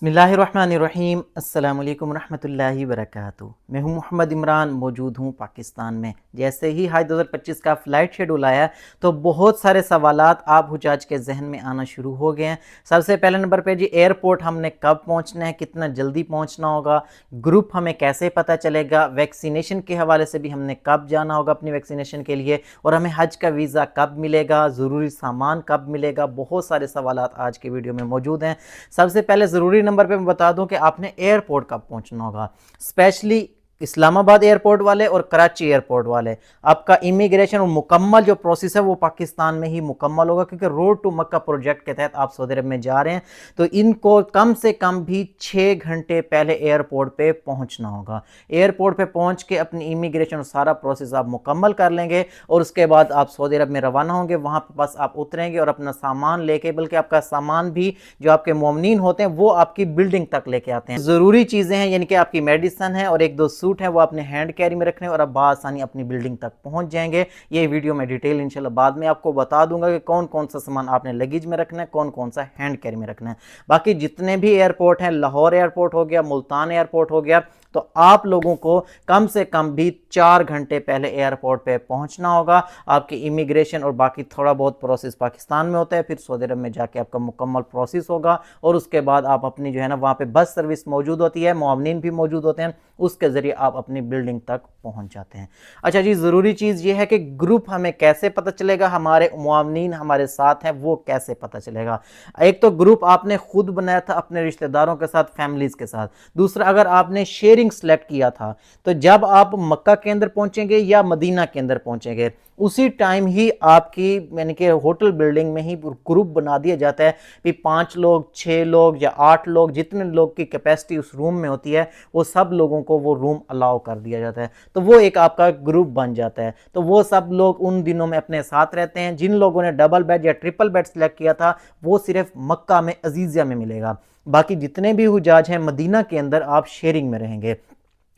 बिस्मिल्लाहिर्रहमानिर्रहीम अस्सलाम वालेकुम रहमतुल्लाहि वबरकातुहू। मैं हूं मोहम्मद इमरान, मौजूद हूं पाकिस्तान में। जैसे ही हाज 2025 का फ़्लाइट शेड्यूल आया तो बहुत सारे सवालात आप हुजाज के जहन में आना शुरू हो गए हैं। सबसे पहले नंबर पे जी, एयरपोर्ट हमने कब पहुंचना है, कितना जल्दी पहुंचना होगा, ग्रुप हमें कैसे पता चलेगा, वैक्सीनेशन के हवाले से भी हमने कब जाना होगा अपनी वैक्सीनेशन के लिए, और हमें हज का वीज़ा कब मिलेगा, ज़रूरी सामान कब मिलेगा। बहुत सारे सवालात आज के वीडियो में मौजूद हैं। सबसे पहले ज़रूरी नंबर पे मैं बता दूं कि आपने एयरपोर्ट कब पहुंचना होगा। स्पेशली इस्लामाबाद एयरपोर्ट वाले और कराची एयरपोर्ट वाले, आपका इमिग्रेशन और मुकम्मल जो प्रोसेस है वो पाकिस्तान में ही मुकम्मल होगा, क्योंकि रोड टू मक्का प्रोजेक्ट के तहत आप सऊदी अरब में जा रहे हैं। तो इनको कम से कम भी 6 घंटे पहले एयरपोर्ट पे पहुंचना होगा। एयरपोर्ट पे पहुंच के अपनी इमिग्रेशन और सारा प्रोसेस आप मुकम्मल कर लेंगे और उसके बाद आप सऊदी अरब में रवाना होंगे। वहां पर बस आप उतरेंगे और अपना सामान लेके, बल्कि आपका सामान भी जो आपके मोमिनीन होते हैं वो आपकी बिल्डिंग तक लेके आते हैं। ज़रूरी चीज़ें हैं, यानी कि आपकी मेडिसिन है और एक दो सूट है, वो आपने हैंड कैरी में रखने और आप आसानी अपनी बिल्डिंग तक पहुंच जाएंगे। ये वीडियो में डिटेल इंशाल्लाह बाद में आपको बता दूंगा कि कौन कौन सा सामान आपने लगेज में रखना है, कौन कौन सा हैंड कैरी में रखना है। बाकी जितने भी एयरपोर्ट हैं, लाहौर एयरपोर्ट हो गया, मुल्तान एयरपोर्ट हो गया, तो आप लोगों को कम से कम भी 4 घंटे पहले एयरपोर्ट पे पहुंचना होगा। आपकी इमिग्रेशन और बाकी थोड़ा बहुत प्रोसेस पाकिस्तान में होता है, फिर सऊदी अरब में जाके आपका मुकम्मल प्रोसेस होगा और उसके बाद आप अपनी जो है ना, वहाँ पे बस सर्विस मौजूद होती है, मुआवनीन भी मौजूद होते हैं, उसके ज़रिए आप अपनी बिल्डिंग तक पहुँच जाते हैं। अच्छा जी, ज़रूरी चीज़ ये है कि ग्रुप हमें कैसे पता चलेगा, हमारे मुआवनीन हमारे साथ हैं वो कैसे पता चलेगा। एक तो ग्रुप आपने खुद बनाया था अपने रिश्तेदारों के साथ, फैमिलीज़ के साथ। दूसरा, अगर आपने शेयरिंग सेलेक्ट किया था तो जब आप मक्का के अंदर पहुंचेंगे या मदीना के अंदर पहुंचेंगे, उसी टाइम ही आपकी यानी कि होटल बिल्डिंग में ही ग्रुप बना दिया जाता है कि 5 लोग, 6 लोग या 8 लोग, जितने लोग की कैपेसिटी उस रूम में होती है वो सब लोगों को वो रूम अलाउ कर दिया जाता है। तो वो एक आपका ग्रुप बन जाता है। तो वो सब लोग उन दिनों में अपने साथ रहते हैं। जिन लोगों ने डबल बेड या ट्रिपल बेड सेलेक्ट किया था वो सिर्फ मक्का में अजीजिया में मिलेगा। बाकी जितने भी हुजाज हैं मदीना के अंदर आप शेयरिंग में रहेंगे।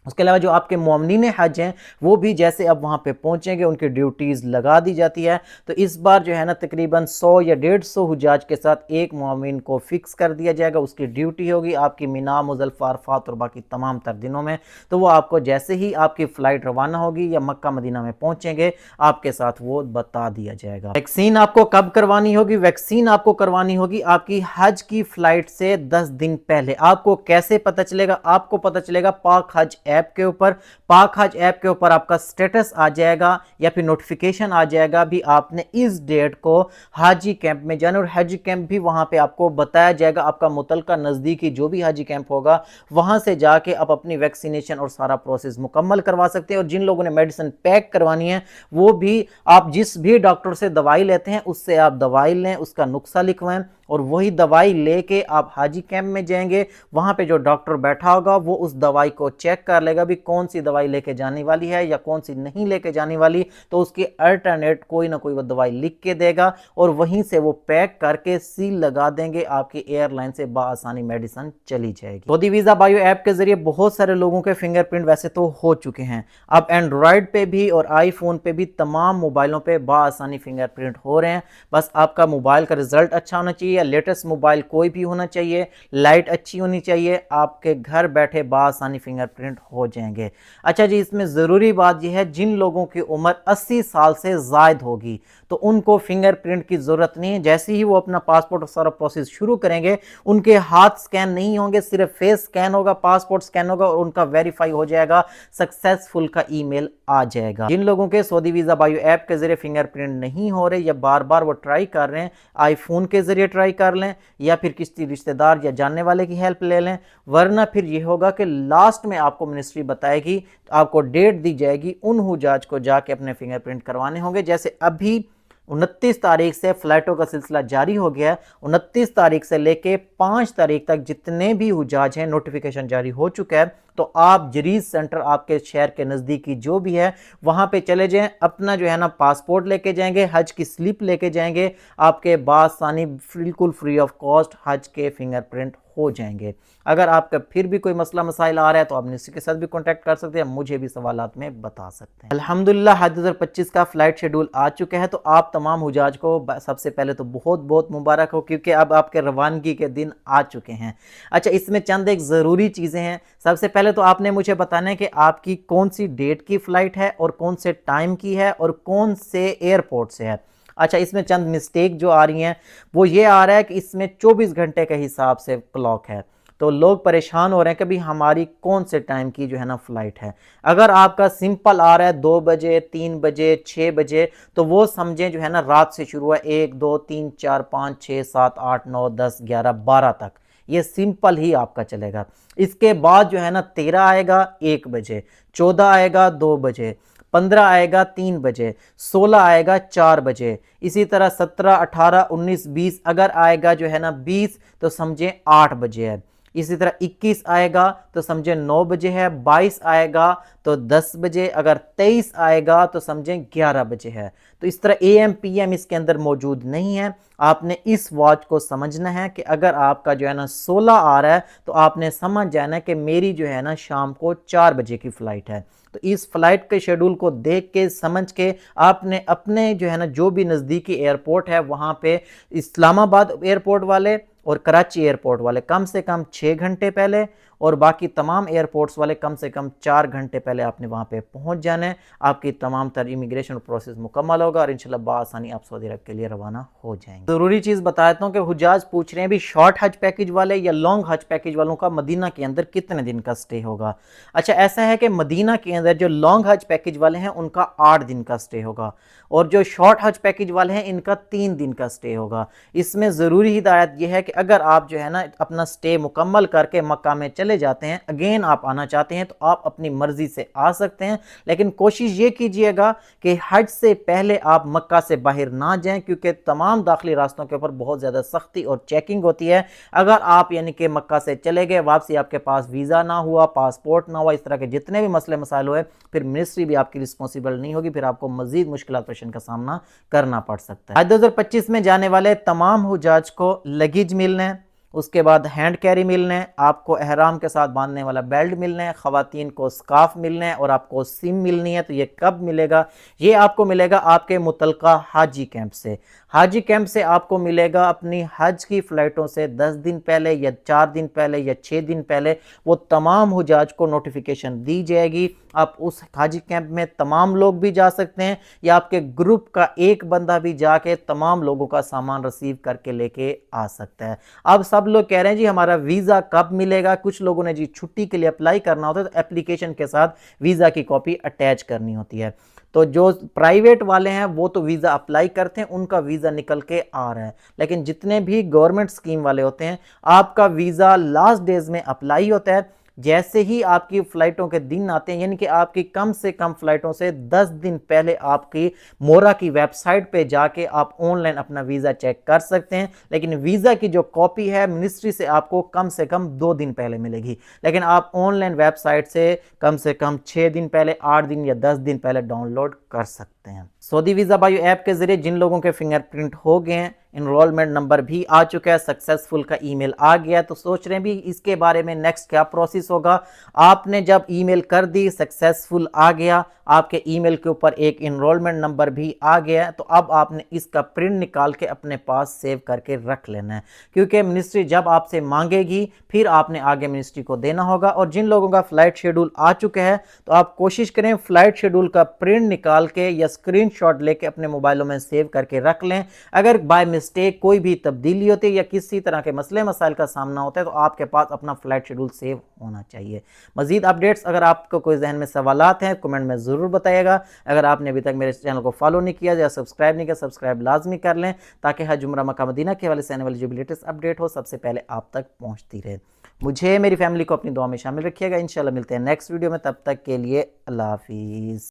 उसके अलावा जो आपके मुअम्मिनीन हज हैं वो भी जैसे अब वहाँ पे पहुँचेंगे उनकी ड्यूटीज़ लगा दी जाती है। तो इस बार जो है ना, तकरीबन 100 या 150 हुजाज के साथ एक मुअम्मिन को फिक्स कर दिया जाएगा। उसकी ड्यूटी होगी आपकी मिना, मुज़दलिफ़ा, अरफ़ात और बाकी तमाम तर दिनों में। तो वो आपको जैसे ही आपकी फ़्लाइट रवाना होगी या मक्का मदीना में पहुँचेंगे, आपके साथ वो बता दिया जाएगा। वैक्सीन आपको कब करवानी होगी? वैक्सीन आपको करवानी होगी आपकी हज की फ़्लाइट से 10 दिन पहले। आपको कैसे पता चलेगा? आपको पता चलेगा पाक हज ऐप के ऊपर। पाक हज ऐप के ऊपर आपका स्टेटस आ जाएगा या फिर नोटिफिकेशन आ जाएगा भी आपने इस डेट को हाजी कैंप में जाना, और हाजी कैंप भी वहां पे आपको बताया जाएगा। आपका मुतलका नज़दीकी जो भी हाजी कैंप होगा वहां से जाके आप अपनी वैक्सीनेशन और सारा प्रोसेस मुकम्मल करवा सकते हैं। और जिन लोगों ने मेडिसिन पैक करवानी है वो भी आप जिस भी डॉक्टर से दवाई लेते हैं उससे आप दवाई लें, उसका नुस्खा लिखवाएं और वही दवाई लेके आप हाजी कैंप में जाएंगे। वहां पे जो डॉक्टर बैठा होगा वो उस दवाई को चेक कर लेगा भी कौन सी दवाई लेके जाने वाली है या कौन सी नहीं लेके जाने वाली। तो उसकी अल्टरनेट कोई ना कोई वो दवाई लिख के देगा और वहीं से वो पैक करके सील लगा देंगे। आपकी एयरलाइन से बाआसानी मेडिसिन चली जाएगी। सऊदी वीज़ा बायो ऐप के जरिए बहुत सारे लोगों के फिंगरप्रिंट वैसे तो हो चुके हैं। अब एंड्रॉयड पे भी और आईफोन पे भी तमाम मोबाइलों पे बाआसानी फिंगरप्रिंट हो रहे हैं। बस आपका मोबाइल का रिजल्ट अच्छा होना चाहिए, लेटेस्ट मोबाइल कोई भी होना चाहिए, लाइट अच्छी होनी चाहिए, आपके घर बैठे बाआसानी फिंगरप्रिंट हो जाएंगे। अच्छा जी, इसमें ज़रूरी बात यह है जिन लोगों की उम्र 80 साल से ज़ायद होगी तो उनको फिंगरप्रिंट की ज़रूरत नहीं है। जैसे ही वो अपना पासपोर्ट और सारा प्रोसेस शुरू करेंगे उनके हाथ स्कैन नहीं होंगे, सिर्फ फेस स्कैन होगा, पासपोर्ट स्कैन होगा और उनका वेरीफाई हो जाएगा, सक्सेसफुल का ईमेल आ जाएगा। जिन लोगों के सऊदी वीज़ा बायो ऐप के जरिए फिंगरप्रिंट नहीं हो रहे या बार बार वो ट्राई कर रहे हैं, आईफोन के जरिए ट्राई कर लें या फिर किसी रिश्तेदार या जानने वाले की हेल्प ले लें। वरना फिर ये होगा कि लास्ट में आपको मिनिस्ट्री बताएगी, आपको डेट दी जाएगी, उन हुजाज को जाके अपने फिंगरप्रिंट करवाने होंगे। जैसे अभी 29 तारीख से फ्लाइटों का सिलसिला जारी हो गया है। 29 तारीख से लेके 5 तारीख तक जितने भी हुजाज हैं, नोटिफिकेशन जारी हो चुका है, तो आप जरीज सेंटर आपके शहर के नज़दीकी जो भी है वहाँ पे चले जाएं, अपना जो है ना पासपोर्ट लेके जाएंगे, हज की स्लिप लेके जाएंगे, आपके बासानी बिल्कुल फ्री ऑफ कॉस्ट हज के फिंगरप्रिंट हो जाएंगे। अगर आपका फिर भी कोई मसला मसाइल आ रहा है तो आप मिनिस्ट्री के साथ भी कांटेक्ट कर सकते हैं, मुझे भी सवालात में बता सकते हैं। अल्हम्दुलिल्लाह हज 2025 का फ़्लाइट शेड्यूल आ चुका है, तो आप तमाम हुजाज को सबसे पहले तो बहुत बहुत मुबारक हो, क्योंकि अब आपके रवानगी के दिन आ चुके हैं। अच्छा, इसमें चंद एक ज़रूरी चीज़ें हैं। सबसे पहले तो आपने मुझे बताना है कि आपकी कौन सी डेट की फ़्लाइट है और कौन से टाइम की है और कौन से एयरपोर्ट से है। अच्छा, इसमें चंद मिस्टेक जो आ रही हैं वो ये आ रहा है कि इसमें 24 घंटे के हिसाब से क्लॉक है, तो लोग परेशान हो रहे हैं कि भाई हमारी कौन से टाइम की जो है ना फ़्लाइट है। अगर आपका सिंपल आ रहा है 2 बजे, 3 बजे, 6 बजे, तो वो समझें जो है ना रात से शुरू है 1 2 3 4 5 6 7 8 9 10 11 12 तक, ये सिंपल ही आपका चलेगा। इसके बाद जो है ना 13 आएगा 1 बजे, 14 आएगा 2 बजे, 15 आएगा 3 बजे, 16 आएगा 4 बजे, इसी तरह 17 18 19 20 अगर आएगा जो है ना 20 तो समझें 8 बजे है। इसी तरह 21 आएगा तो समझें 9 बजे है, 22 आएगा तो 10 बजे, अगर 23 आएगा तो समझें 11 बजे है। तो इस तरह AM PM इसके अंदर मौजूद नहीं है। आपने इस वॉच को समझना है कि अगर आपका जो है ना 16 आ रहा है तो आपने समझ जाना है कि मेरी जो है ना शाम को 4 बजे की फ़्लाइट है। तो इस फ्लाइट के शेड्यूल को देख के समझ के आपने अपने जो है ना जो भी नज़दीकी एयरपोर्ट है वहाँ पे इस्लामाबाद एयरपोर्ट वाले और कराची एयरपोर्ट वाले कम से कम 6 घंटे पहले और बाकी तमाम एयरपोर्ट्स वाले कम से कम 4 घंटे पहले आपने वहाँ पे पहुँच जाना है। आपकी तमाम तर इमिग्रेशन प्रोसेस मुकम्मल होगा और इंशाल्लाह बासानी आप सऊदी अरब के लिए रवाना हो जाएंगे। ज़रूरी चीज़ बता देता हूँ कि हुजाज पूछ रहे हैं भी शॉर्ट हज पैकेज वाले या लॉन्ग हज पैकेज वालों का मदीना के अंदर कितने दिन का स्टे होगा। अच्छा, ऐसा है कि मदीना के अंदर जो लॉन्ग हज पैकेज वाले हैं उनका 8 दिन का स्टे होगा और जो शॉर्ट हज पैकेज वाले हैं इनका 3 दिन का स्टे होगा। इसमें ज़रूरी हिदायत यह है कि अगर आप जो है ना अपना स्टे मुकम्मल करके मक्का में चले जाते हैं, अगेन आप आना चाहते हैं तो आप अपनी मर्जी से आ सकते हैं, लेकिन कोशिश ये कीजिएगा कि हज से पहले आप मक्का से बाहर ना जाएं, क्योंकि तमाम दाखिली रास्तों के ऊपर बहुत ज़्यादा सख्ती और चेकिंग होती है। अगर आप यानी कि मक्का से चले गए, वापसी आपके पास वीज़ा ना हुआ, पासपोर्ट ना हुआ, इस तरह के जितने भी मसले मसाइल हुए, फिर मिनिस्ट्री भी आपकी रिस्पॉन्सिबल नहीं होगी, फिर आपको मजीद मुश्किल का सामना करना पड़ सकता है। आज 2025 में जाने वाले तमाम हुजाज को लगेज मिलने हैं, उसके बाद हैंड कैरी मिलने हैं, आपको एहराम के साथ बांधने वाला बेल्ट मिलने हैं, ख़वातीन को स्कार्फ मिलने हैं और आपको सिम मिलनी है। तो ये कब मिलेगा? ये आपको मिलेगा आपके मुतलका हाजी कैंप से। हाजी कैंप से आपको मिलेगा अपनी हज की फ़्लाइटों से 10 दिन पहले या 4 दिन पहले या 6 दिन पहले वो तमाम हुजाज को नोटिफिकेशन दी जाएगी। आप उस हाजी कैंप में तमाम लोग भी जा सकते हैं या आपके ग्रुप का एक बंदा भी जाके तमाम लोगों का सामान रिसीव करके लेके आ सकता है। अब सब लोग कह रहे हैं जी हमारा वीज़ा कब मिलेगा। कुछ लोगों ने जी छुट्टी के लिए अप्लाई करना होता है तो एप्लीकेशन के साथ वीज़ा की कॉपी अटैच करनी होती है। तो जो प्राइवेट वाले हैं वो तो वीज़ा अप्लाई करते हैं, उनका वीज़ा निकल के आ रहा है, लेकिन जितने भी गवर्नमेंट स्कीम वाले होते हैं आपका वीज़ा लास्ट डेज में अप्लाई होता है। जैसे ही आपकी फ़्लाइटों के दिन आते हैं, यानी कि आपकी कम से कम फ़्लाइटों से 10 दिन पहले आपकी मोरा की वेबसाइट पे जाके आप ऑनलाइन अपना वीज़ा चेक कर सकते हैं, लेकिन वीज़ा की जो कॉपी है मिनिस्ट्री से आपको कम से कम 2 दिन पहले मिलेगी, लेकिन आप ऑनलाइन वेबसाइट से कम 6 दिन पहले, 8 दिन या 10 दिन पहले डाउनलोड कर सकते हैं। सऊदी वीज़ा बायो ऐप के ज़रिए जिन लोगों के फिंगरप्रिंट हो गए हैं, इनरोलमेंट नंबर भी आ चुका है, सक्सेसफुल का ईमेल आ गया, तो सोच रहे हैं भी इसके बारे में नेक्स्ट क्या प्रोसेस होगा। आपने जब ईमेल कर दी, सक्सेसफुल आ गया, आपके ईमेल के ऊपर एक इनरोलमेंट नंबर भी आ गया, तो अब आपने इसका प्रिंट निकाल के अपने पास सेव करके रख लेना है, क्योंकि मिनिस्ट्री जब आपसे मांगेगी फिर आपने आगे मिनिस्ट्री को देना होगा। और जिन लोगों का फ़्लाइट शेड्यूल आ चुका है तो आप कोशिश करें फ़्लाइट शेड्यूल का प्रिंट निकाल के या स्क्रीनशॉट लेके अपने मोबाइलों में सेव करके रख लें। अगर बाय मिस्टेक कोई भी तब्दीली होती है या किसी तरह के मसले मसाइल का सामना होता है तो आपके पास अपना फ़्लाइट शेड्यूल सेव होना चाहिए। मज़ीद अपडेट्स अगर आपको कोई जहन में सवालात हैं कमेंट में ज़रूर बताइएगा। अगर आपने अभी तक मेरे चैनल को फॉलो नहीं किया या सब्सक्राइब नहीं किया, सब्सक्राइब लाजमी कर लें ताकि हज उम्रा मक्का मदीना के हवाले से आने वाली जो भी लेटेस्ट अपडेट हो सबसे पहले आप तक पहुँचती रहे। मुझे मेरी फैमिली को अपनी दुआ में शामिल रखिएगा। इंशाल्लाह मिलते हैं नेक्स्ट वीडियो में, तब तक के लिए अल्लाह हाफिज़।